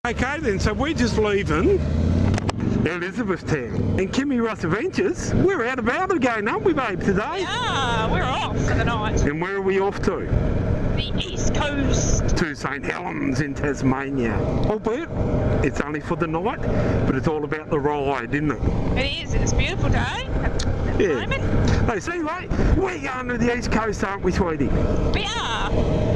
Okay then, so we're just leaving Elizabethtown. And Kimmy Russ Adventures, we're out about again, aren't we, babe, today? Yeah, we're off for the night. And where are we off to? The East Coast. To St Helens in Tasmania. Albeit, it's only for the night, but it's all about the ride, isn't it? It is. It's a beautiful day at the moment. Hey, so anyway, we're going to the East Coast, aren't we, sweetie? We are.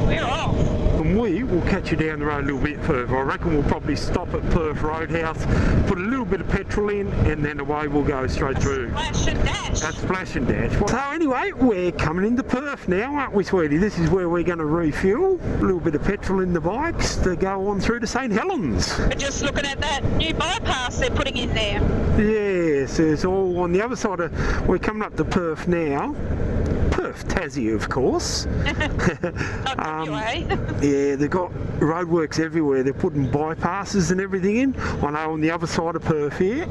We're off. And we will catch you down the road a little bit further. I reckon we'll probably stop at Perth Roadhouse, put a little bit of petrol in, and then away we'll go straight through. Splash and dash. That's splash and dash. So anyway, we're coming into Perth now, aren't we, sweetie? This is where we're going to refuel, a little bit of petrol in the bikes to go on through to St Helens. We're just looking at that new bypass they're putting in there. Yes, it's all on the other side of, we're coming up to Perth now. Perth, Tassie, of course. Yeah, they've got roadworks everywhere. They're putting bypasses and everything in. I know on the other side of Perth here,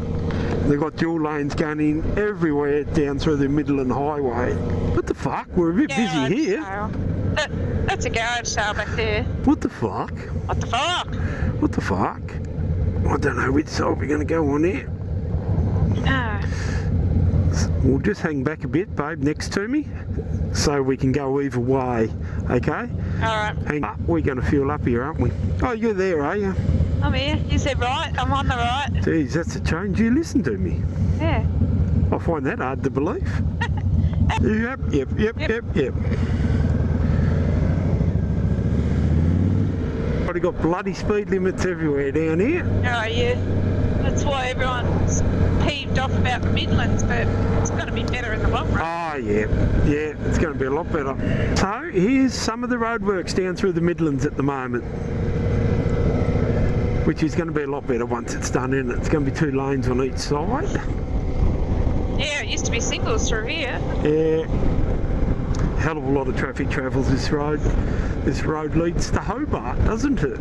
they've got dual lanes going in everywhere down through the Midland Highway. What the fuck? We're a bit busy here. That's a garage sale back there. What the fuck? What the fuck? What the fuck? I don't know which side we're going to go on here. We'll just hang back a bit, babe, next to me, so we can go either way, okay? Alright. Hang up. We're going to fuel up here, aren't we? Oh, you're there, are you? I'm here. You said right. I'm on the right. Geez, that's a change. You listen to me. Yeah. I find that hard to believe. Yep. But got bloody speed limits everywhere down here. Oh, yeah. That's why everyone's peeved off about the Midlands, but it's going to be better in the long run. Oh, yeah, it's going to be a lot better. So, here's some of the roadworks down through the Midlands at the moment, which is going to be a lot better once it's done, isn't it? It's going to be 2 lanes on each side. Yeah, it used to be singles through here. Yeah. Hell of a lot of traffic travels this road. This road leads to Hobart, doesn't it?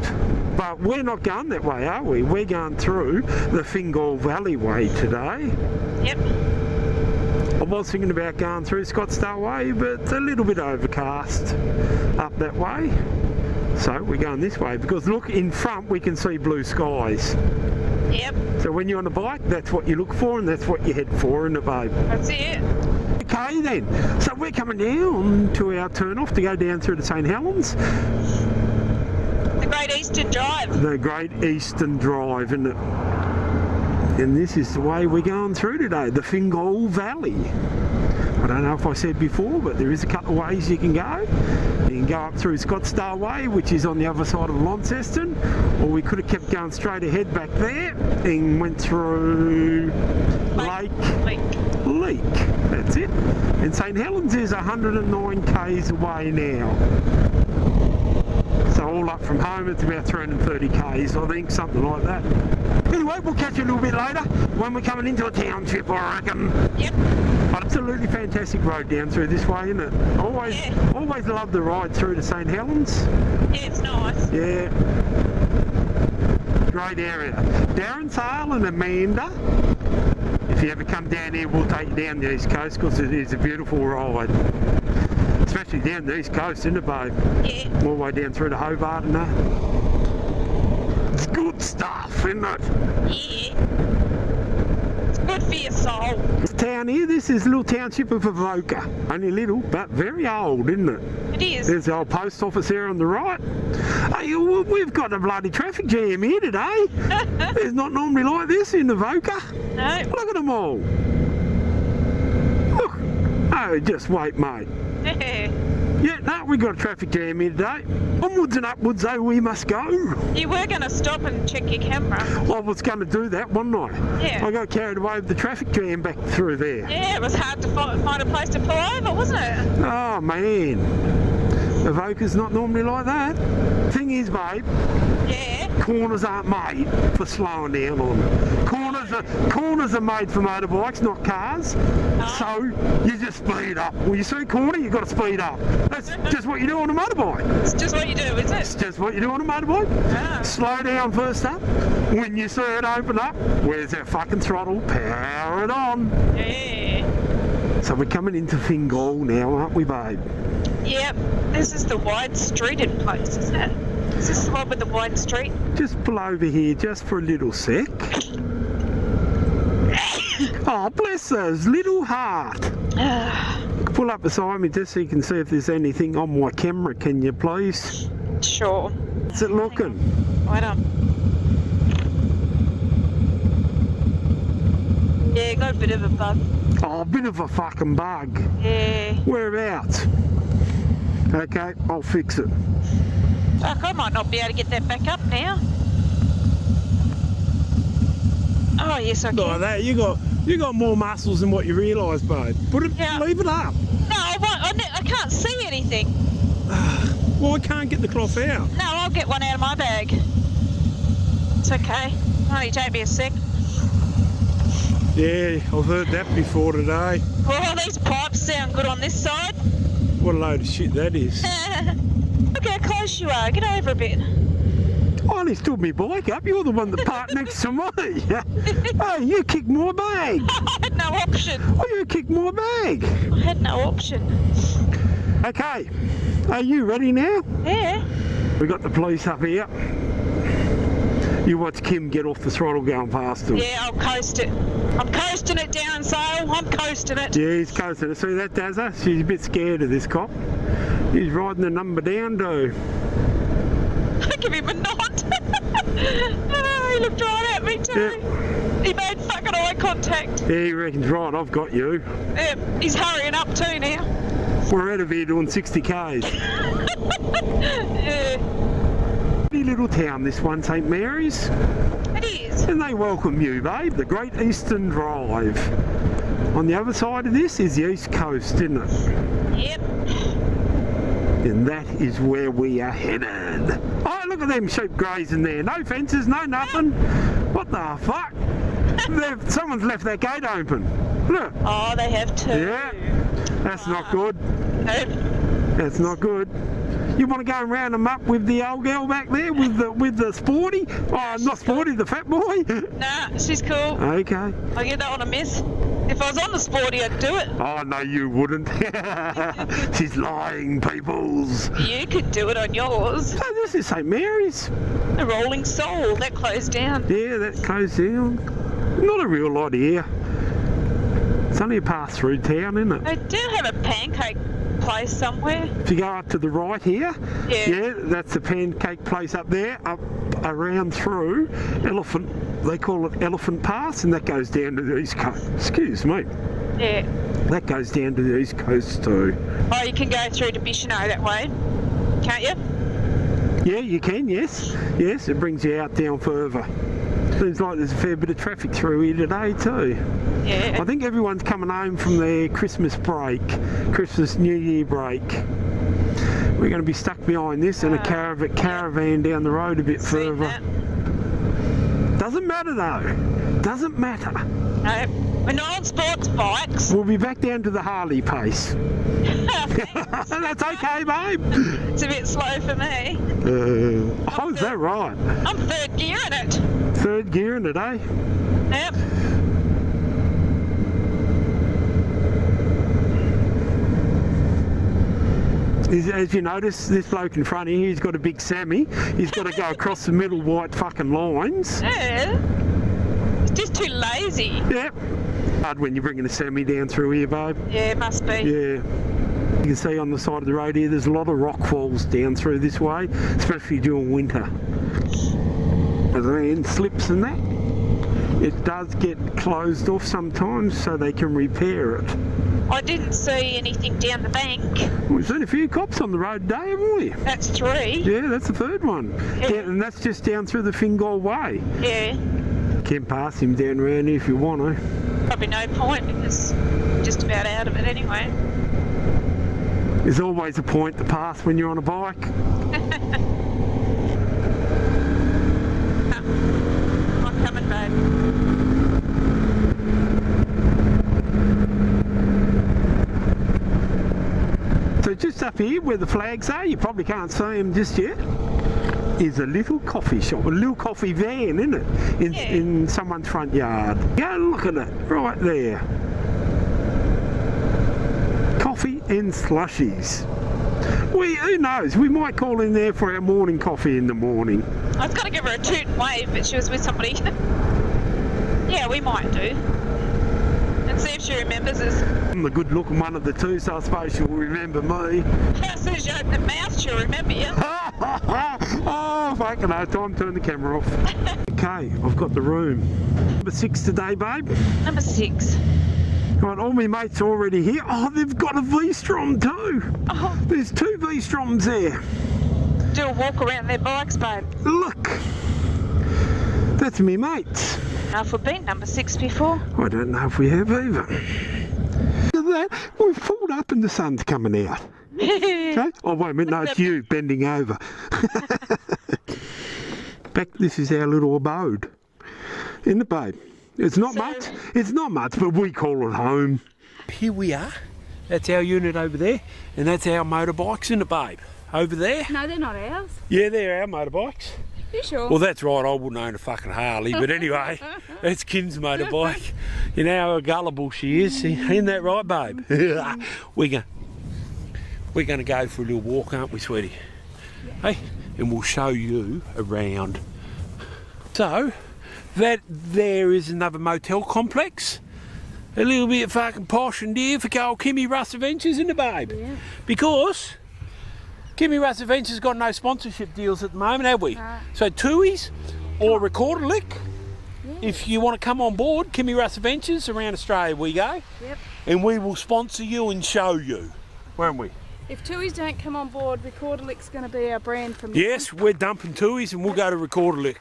But we're not going that way, are we? We're going through the Fingal Valley Way today. Yep. I was thinking about going through Scottsdale Way, but it's a little bit overcast up that way. So we're going this way because look, in front we can see blue skies. Yep. So when you're on a bike, that's what you look for and that's what you head for, isn't it, babe? That's it. Okay then, so we're coming down to our turn off to go down through to St Helens. The Great Eastern Drive. The Great Eastern Drive, isn't it? And this is the way we're going through today, the Fingal Valley. I don't know if I said before, but there is a couple of ways you can go. You can go up through Scottsdale Way, which is on the other side of Launceston, or we could have kept going straight ahead back there and went through Lake. That's it. And St Helens is 109 k's away now. So all up from home it's about 330 k's, I think, something like that. Anyway, we'll catch you a little bit later when we're coming into a township, I reckon. Yep. Absolutely fantastic road down through this way, isn't it? Always love the ride through to St Helens. Yeah, it's nice. Yeah. Great area. Darren, Sale and Amanda, if you ever come down here, we'll take you down the East Coast because it is a beautiful ride. Especially down the East Coast, isn't it, babe? Yeah. All the way down through to Hobart and that. It's good stuff, isn't it? Yeah. It's good for your soul. This town here, this is a little township of Avoca. Only little, but very old, isn't it? It is. There's the old post office there on the right. Hey, we've got a bloody traffic jam here today. It's not normally like this in Avoca. No. Look at them all. Look. Oh, just wait, mate. Yeah, no, we've got a traffic jam here today. Onwards and upwards, though, we must go. You were going to stop and check your camera. I was going to do that, wasn't I? Yeah. I got carried away with the traffic jam back through there. Yeah, it was hard to find a place to pull over, wasn't it? Oh, man. Avoca's not normally like that. Thing is, babe, yeah, corners aren't made for slowing down on them. Corners are made for motorbikes, not cars. Oh. So you just speed up. When you see a corner, you've got to speed up. That's just what you do on a motorbike. It's just what you do, isn't it? It's just what you do on a motorbike. Ah. Slow down first up. When you see it open up, where's that fucking throttle? Power it on. Yeah. So we're coming into Fingal now, aren't we, babe? Yep. This is the wide streeted place, isn't it? Is this the one with the wide street? Just pull over here just for a little sec. Oh, bless those little heart. Pull up beside me just so you can see if there's anything on my camera, can you please? Sure. How's it looking? Wait up. Yeah, got a bit of a bug. Oh, a bit of a fucking bug. Yeah. Whereabouts? Okay, I'll fix it. Fuck, I might not be able to get that back up now. Oh, yes, I can. Like that, you got more muscles than what you realise, babe. Leave it up. No, I can't see anything. Well, I can't get the cloth out. No, I'll get one out of my bag. It's okay. Only take me a sec. Yeah, I've heard that before today. Oh, these pipes sound good on this side. What a load of shit that is. Look how close you are. Get over a bit. I only stood my bike up. You're the one that parked next to me. Hey, you kicked my bag. I had no option. Oh, you kicked my bag. I had no option. Okay, are you ready now? Yeah. We got the police up here. You watch Kim get off the throttle going past them. Yeah, I'll coast it. I'm coasting it down, Sale. I'm coasting it. Yeah, he's coasting it. See that, Dazza? She's a bit scared of this cop. He's riding the number down, though. I give him a nod. Oh, he looked right at me too. Yep. He made fucking eye contact. Yeah, he reckons, right, I've got you. He's hurrying up too now. We're out of here doing 60 k's. Yeah. Pretty little town, this one, St Mary's. It is. And they welcome you, babe. The Great Eastern Drive. On the other side of this is the East Coast, isn't it? Yep. And that is where we are headed. Oh, look at them sheep grazing there. No fences, no nothing. What the fuck? Someone's left that gate open. Look. Oh, they have too. Yeah. That's not good. Nope. That's not good. You want to go and round them up with the old girl back there with the sporty? Oh, not sporty, the fat boy. Nah, she's cool. Okay. I'll give that one a miss. If I was on the sporty, I'd do it. Oh, no, you wouldn't. She's lying, peoples. You could do it on yours. So this is St Mary's. The Rolling Soul, that closed down. Yeah, that closed down. Not a real lot here. It's only a pass-through town, isn't it? They do have a pancake place somewhere. If you go up to the right here, yeah, that's the pancake place up there, up around through Elephant. They call it Elephant Pass, and that goes down to the East Coast. Excuse me. Yeah. That goes down to the East Coast too. Oh, you can go through to Bicheno that way, can't you? Yeah, you can, yes. Yes, it brings you out down further. Seems like there's a fair bit of traffic through here today too. Yeah. I think everyone's coming home from their Christmas break, Christmas New Year break. We're going to be stuck behind this and a caravan down the road a bit further. That. Doesn't matter though. Doesn't matter. No, we're not on sports bikes. We'll be back down to the Harley pace. That's okay, babe. It's a bit slow for me. Oh, is that right? I'm third gear in it. Third gear in it, eh? Yep. As you notice, this bloke in front of here, he's got a big Sammy. He's got to go across the middle white fucking lines. Yeah. It's just too lazy. Yep. Hard when you're bringing a Sammy down through here, babe. Yeah, it must be. Yeah. You can see on the side of the road here, there's a lot of rock falls down through this way, especially during winter. And then slips and that. It does get closed off sometimes so they can repair it. I didn't see anything down the bank. We've seen a few cops on the road today, haven't we? That's 3. Yeah, that's the third one. Yeah, and that's just down through the Fingal Way. Yeah. You can pass him down around here if you want to. Probably no point because we're just about out of it anyway. There's always a point to pass when you're on a bike. I'm coming, babe. So just up here where the flags are, you probably can't see them just yet, is a little coffee shop, a little coffee van, isn't it? In someone's front yard. Go look at it, right there. Coffee and slushies. who knows? We might call in there for our morning coffee in the morning. I was going to give her a toot and wave, but she was with somebody. Yeah, we might do. And see if she remembers us. I'm the good looking one of the two, so I suppose she'll remember me. As soon as you open the mouth, she'll remember you. Oh, fucking no, time to turn the camera off. Okay, I've got the room. Number 6 today, babe. Number 6. Right, all my mates are already here. Oh, they've got a V-Strom too. Oh. There's 2 V-Stroms there. Do a walk around their bikes, babe. Look, that's me mates. Now, if we've been number 6 before. I don't know if we have either. Look at that, we've pulled up and the sun's coming out. Okay? Oh wait a minute, no, it's you bending over. Back, this is our little abode. Isn't it, babe? It's not much, but we call it home. Here we are. That's our unit over there, and that's our motorbikes, isn't it, babe? Over there. No, they're not ours. Yeah, they're our motorbikes. You sure? Well, that's right, I wouldn't own a fucking Harley, but anyway, that's Kim's motorbike. You know how gullible she is, isn't that right, babe? We're going to go for a little walk, aren't we, sweetie? Yeah. Hey, and we'll show you around. So, that there is another motel complex. A little bit fucking posh and dear for old Kimmy Russ Adventures, isn't it, babe? Yeah. Because Kimmy Russ Adventures got no sponsorship deals at the moment, have we? Right. So Tui's or Recorder Lick, if you want to come on board, Kimmy Russ Adventures, around Australia we go. Yep. And we will sponsor you and show you, won't we? If Tui's don't come on board, Recorder Lick's going to be our brand from Yes, we're dumping Tui's and we'll go to Recorder Lick.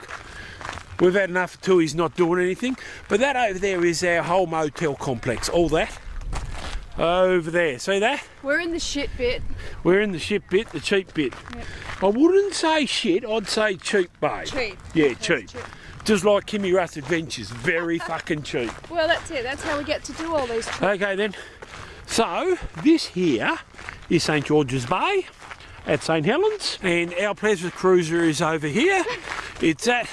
We've had enough of Tui's not doing anything. But that over there is our whole motel complex, all that. Over there, see that? We're in the shit bit. We're in the shit bit, the cheap bit. Yep. I wouldn't say shit, I'd say cheap, babe. Cheap. Yeah, cheap. Just like Kimmy Russ Adventures, very fucking cheap. Well, that's it. That's how we get to do all these trips. Okay then, so this here is St George's Bay at St Helens, and our pleasure cruiser is over here. It's at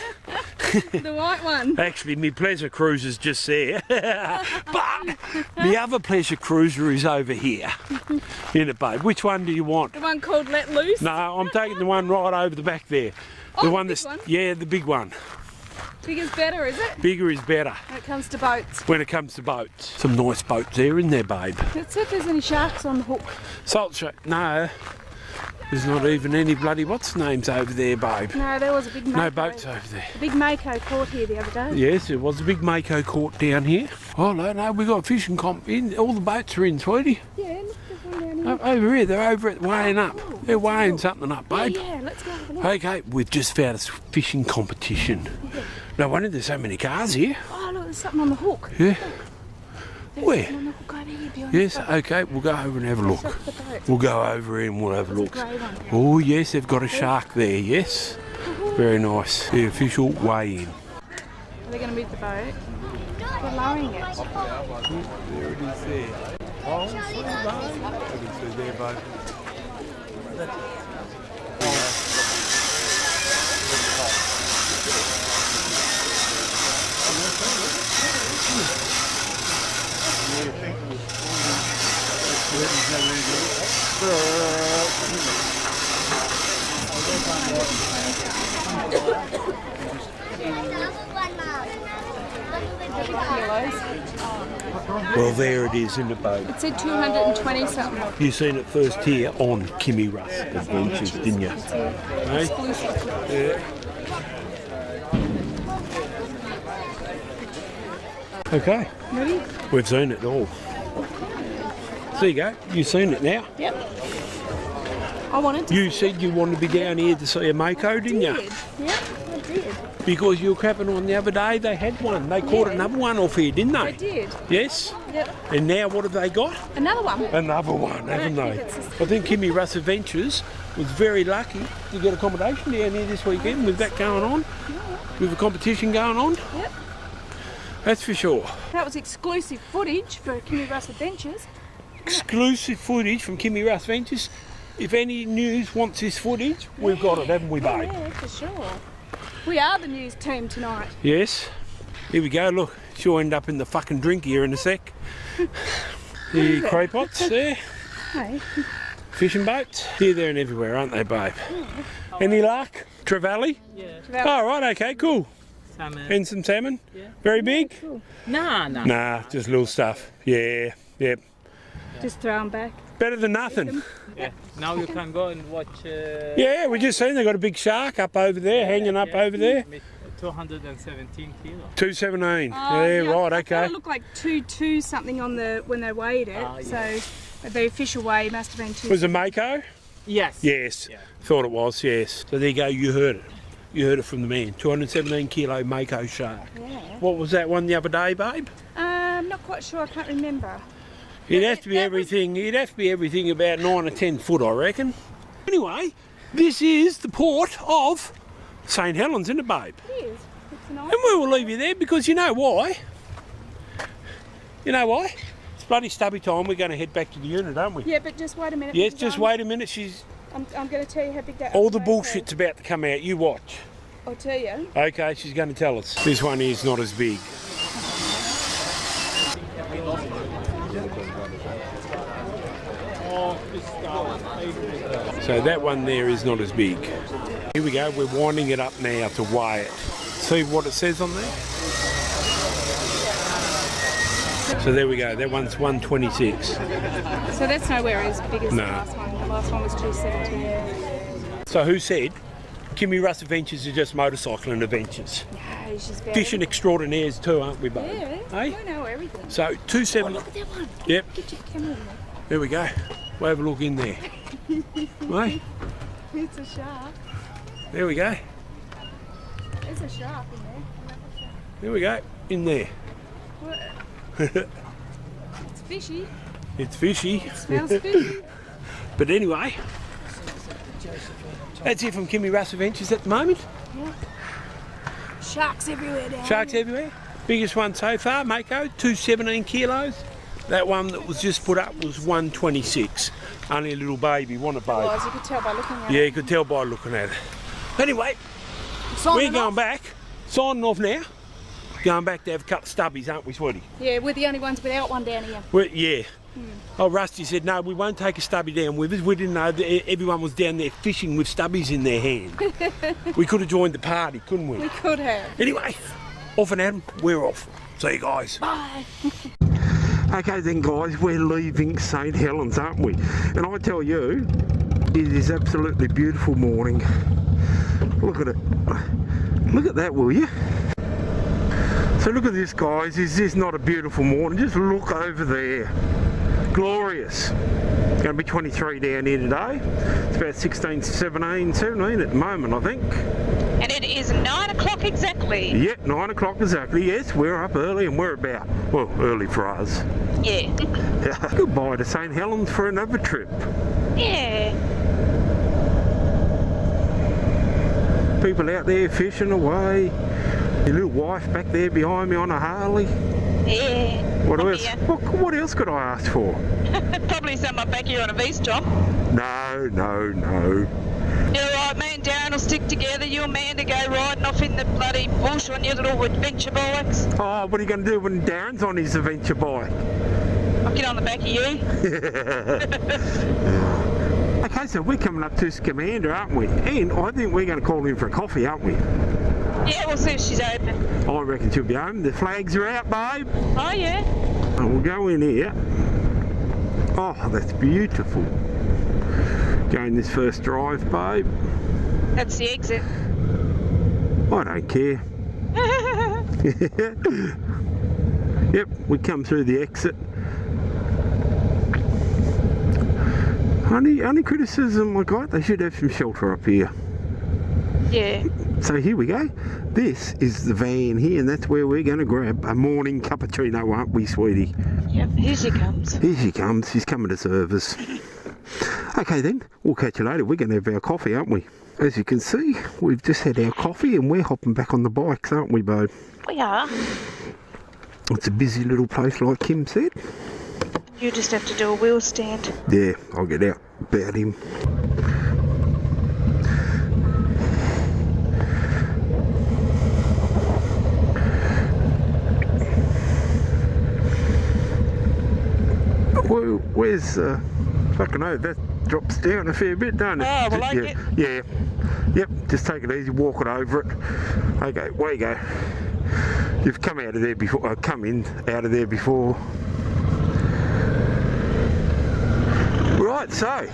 The white one. actually my pleasure cruiser's just there, but the other pleasure cruiser is over here. In it, babe. Which one do you want? The one called Let Loose. No, I'm taking the one right over the back there. Oh, one the that's big one? yeah, the big one. Bigger's better, is it? Bigger is better When it comes to boats. when it comes to boats. Some nice boats there, isn't there, babe? Let's see if there's any sharks on the hook. Salt shack, no. There's not even any bloody what's names over there, babe. No, there was a big Mako. No boats over there. A big Mako caught here the other day. Yes, there was a big Mako caught down here. Oh no, we got a fishing comp in. All the boats are in, sweetie. Yeah, look, there's one down here. Over here, they're over at weighing up. They're weighing something up, babe. Yeah, let's go have a look. Okay, we've just found a fishing competition. Yeah. No wonder there's so many cars here. Oh, look, there's something on the hook. Yeah. There's Where? something on the hook over here behind Yes, the boat. okay, we'll go over and have a look. That's the boat. We'll go over here and we'll have a There's look. a grey one. Oh yes, they've got a shark there, yes. Very nice. The official weigh-in. Are they going to move the boat? They're lowering it. There it is there. Oh, see there, babe. Well, there it is in the boat. It said 220 something. You seen it first here on Kimmy Russ Adventures, didn't you? Hey? Exclusive. Yeah. Okay, Ready? we've seen it all. There you go, you've seen it now. Yep. I wanted to. You said you wanted to be down here to see a Mako, didn't you? Yep, I did. Because you were crapping on the other day, they had one. They caught another one off here, didn't I they? did. Yes? Yep. And now what have they got? Another one. Another one, haven't don't they? think it's I think Kimmy Russ Adventures was very lucky to get accommodation down here this weekend with that going on, with the competition going on. Yep. That's for sure. That was exclusive footage for Kimmy Russ Adventures. Exclusive footage from Kimmy Russ Adventures. If any news wants this footage, we've got it, haven't we, babe? Yeah, for sure. We are the news team tonight. Yes. Here we go, look. She'll end up in the fucking drink here in a sec. The cray pots there. Hey. Fishing boats? Here, there and everywhere, aren't they, babe? Any luck? Trevally? Yeah. Oh, right, okay, cool. Salmon. And some salmon? Yeah. Very big? Cool. Nah. Nah, just little stuff. Yeah, yep. Just throw them back. Better than nothing. Yeah. Now you can go and watch. Yeah, we just seen they got a big shark up over there, hanging up over there. 217 kilos. 217. Oh, yeah, right, I okay. thought it looked like 2 something on the when they weighed it. Yeah. So the official weigh must have been 2. Was it Mako? Yes. Yes. Yeah. Thought it was, yes. So there you go, you heard it. You heard it from the man. 217 kilo Mako shark. Yeah. What was that one the other day, babe? Not quite sure. I can't remember. It'd have to be everything. It'd have to be everything about 9 or 10 foot, I reckon. Anyway, this is the port of St Helens, isn't it, babe? It is. It's nice. And we will leave you there because you know why? You know why? It's bloody stubby time. We're going to head back to the unit, aren't we? Yeah, but just wait a minute. Yes, because just wait a minute. I'm going to tell you how big that. All the octopus bullshit's is. about to come out. You watch. I'll tell you. Okay, she's going to tell us. This one is not as big. So that one there is not as big. Here we go, we're winding it up now to weigh it. See what it says on there? So there we go, that one's 126. So that's nowhere as big as No. the last one. The last one was 270. So who said Kimmy Russ Adventures are just motorcycling adventures? No, she's very. Fishing extraordinaires too, aren't we, babe? Yeah, Hey? I know everything. So 270. Look at that one. Yep, Get your camera in there. there we go. We'll have a look in there. Hey, It's a shark. there we go. There's a shark in there. There we go, in there. What? It's fishy. It's fishy. Smells fishy. But anyway, that's it from Kimmy Russ Adventures at the moment. Yeah. Sharks everywhere down Sharks here. everywhere. Biggest one so far, Mako, 217 kilos. That one that was just put up was 126. Only a little baby, wasn't it, babe? Well, as you could tell by looking at Yeah, it. you could tell by looking at it. Anyway, Signing we're going off. back, signing off now. Going back to have a couple of stubbies, aren't we, sweetie? Yeah, we're the only ones without one down here. Yeah. Oh, Rusty said, no, we won't take a stubby down with us. We didn't know that everyone was down there fishing with stubbies in their hand. We could have joined the party, couldn't we? We could have. Anyway, off and Adam, we're off. See you guys. Bye. Okay then guys, we're leaving St Helens, aren't we? And I tell you, it is absolutely beautiful morning. Look at it. Look at that, will you? So look at this, guys. Is this not a beautiful morning? Just look over there. Glorious. It's going to be 23 down here today. It's about 16, 17 at the moment, I think. And it is 9 o'clock exactly. Yep, 9 o'clock exactly. Yes, we're up early and we're about, well, early for us. Yeah. Goodbye to St Helens for another trip. Yeah. People out there fishing away. Your little wife back there behind me on a Harley. Yeah. What Come else? here. What else could I ask for? Probably someone back here on a V-stop. No. You're right, me and Darren will stick together. You and Amanda go riding off in the bloody bush on your little adventure bikes. Oh, what are you going to do when Darren's on his adventure bike? I'll get on the back of you. Okay, so we're coming up to Scamander, aren't we? And I think we're going to call in for a coffee, aren't we? Yeah, we'll see if she's open. I reckon she'll be home. The flags are out, babe. Oh, yeah. And we'll go in here. Oh, that's beautiful. Going this first drive, babe. That's the exit. I don't care. Yep, we come through the exit. Only criticism I got, they should have some shelter up here. Yeah. So here we go. This is the van here, and that's where we're going to grab a morning cappuccino, aren't we, sweetie? Yep, here she comes. Here she comes. She's coming to serve us. Okay then, we'll catch you later. We're going to have our coffee, aren't we? As you can see, we've just had our coffee and we're hopping back on the bikes, aren't we, babe? We are. It's a busy little place, like Kim said. You just have to do a wheel stand. Yeah, I'll get out about him. Where's fucking oh, drops down a fair bit, don't it? Oh, well, like it. Yeah. Yep, just take it easy, walk it over it. Okay, away you go. You've come out of there before, come in out of there before. Right, so,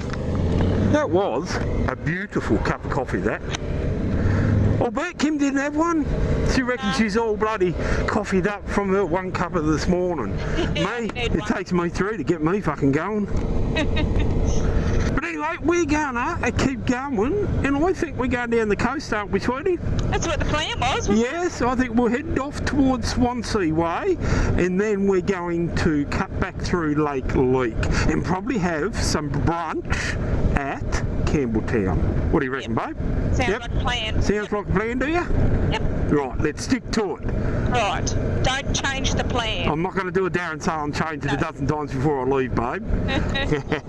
that was a beautiful cup of coffee, that. I bet Kim didn't have one. She reckons she's all bloody coffeeed up from her one cup of this morning. Me, it takes me 3 to get me fucking going. But anyway, we're gonna keep going, and I think we're going down the coast, aren't we, sweetie? That's what the plan was, wasn't Yes, I think we'll head off towards Swansea Way, and then we're going to cut back through Lake Leak, and probably have some brunch at Campbelltown. What do you reckon, babe? Sounds like a plan. Sounds like a plan, do you? Yep. Right, let's stick to it. Right. Don't change the plan. I'm not going to do a Darren Salem change it a dozen times before I leave, babe.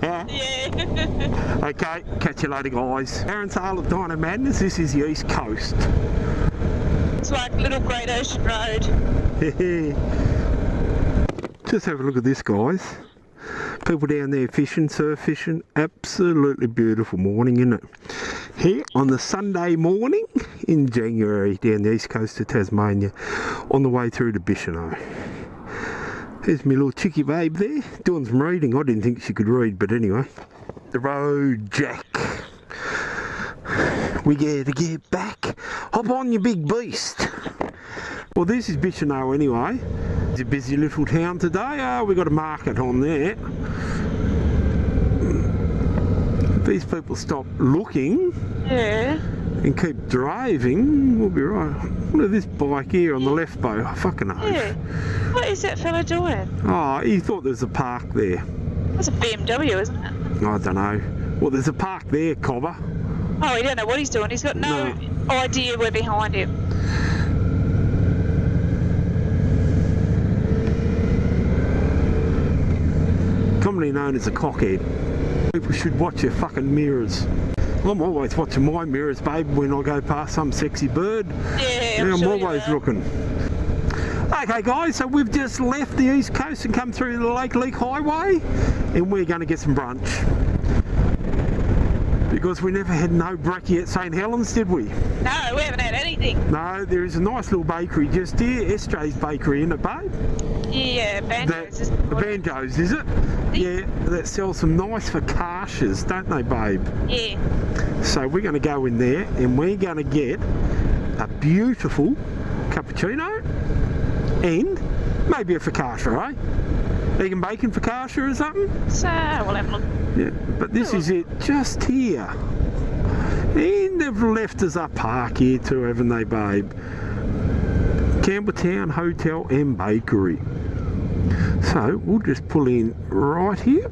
Yeah. Okay, catch you later, guys. Darren Salem of Dino Madness, this is the East Coast. It's like Little Great Ocean Road. Just have a look at this, guys. People down there fishing, surf fishing. Absolutely beautiful morning, isn't it? Here on the Sunday morning in January down the east coast of Tasmania on the way through to Bicheno. There's my little chickie babe there doing some reading. I didn't think she could read, but anyway. The road, Jack. We gotta get back. Hop on, you big beast. Well, this is Bicheno anyway. It's a busy little town today. We got a market on there. If these people stop looking and keep driving, we'll be right. Look at this bike here on the left, Bo. I fucking know. Yeah. What is that fella doing? Oh, he thought there was a park there. That's a BMW, isn't it? I don't know. Well, there's a park there, Cobber. Oh, he don't know what he's doing. He's got no idea we're behind him. Commonly known as a cockhead. People should watch their fucking mirrors. I'm always watching my mirrors, babe, when I go past some sexy bird. Yeah, I'm sure always looking. Okay, guys, so we've just left the east coast and come through the Lake Leak Highway, and we're going to get some brunch. Because we never had no brekkie at St Helens, did we? No, we haven't had anything. No, there is a nice little bakery just here, SJ's Bakery, isn't it, babe? Yeah, Banjo's. Banjo's, is it? Yeah, that sells some nice focaccias, don't they, babe? Yeah. So we're going to go in there and we're going to get a beautiful cappuccino and maybe a focaccia, eh? Egg and bacon focaccia or something? So, we'll have a look. Yeah, but this is it, just here. And they've left us a park here too, haven't they, babe? Campbelltown Hotel and Bakery. So we'll just pull in right here,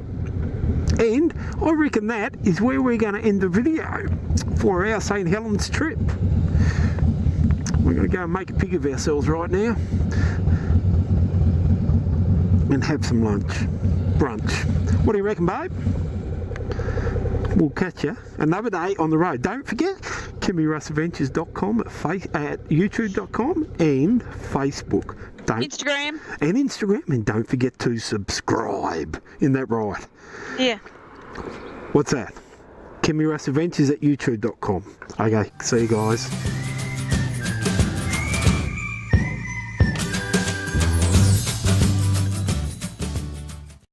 and I reckon that is where we're going to end the video for our St Helens trip. We're going to go and make a pig of ourselves right now and have some lunch, brunch. What do you reckon, babe? We'll catch you another day on the road. Don't forget KimmyRussAdventures.com at YouTube.com and Facebook. Instagram. And Instagram, and don't forget to subscribe. Isn't that right? Yeah. What's that? KimmyRussAdventures at YouTube.com. Okay, see you guys.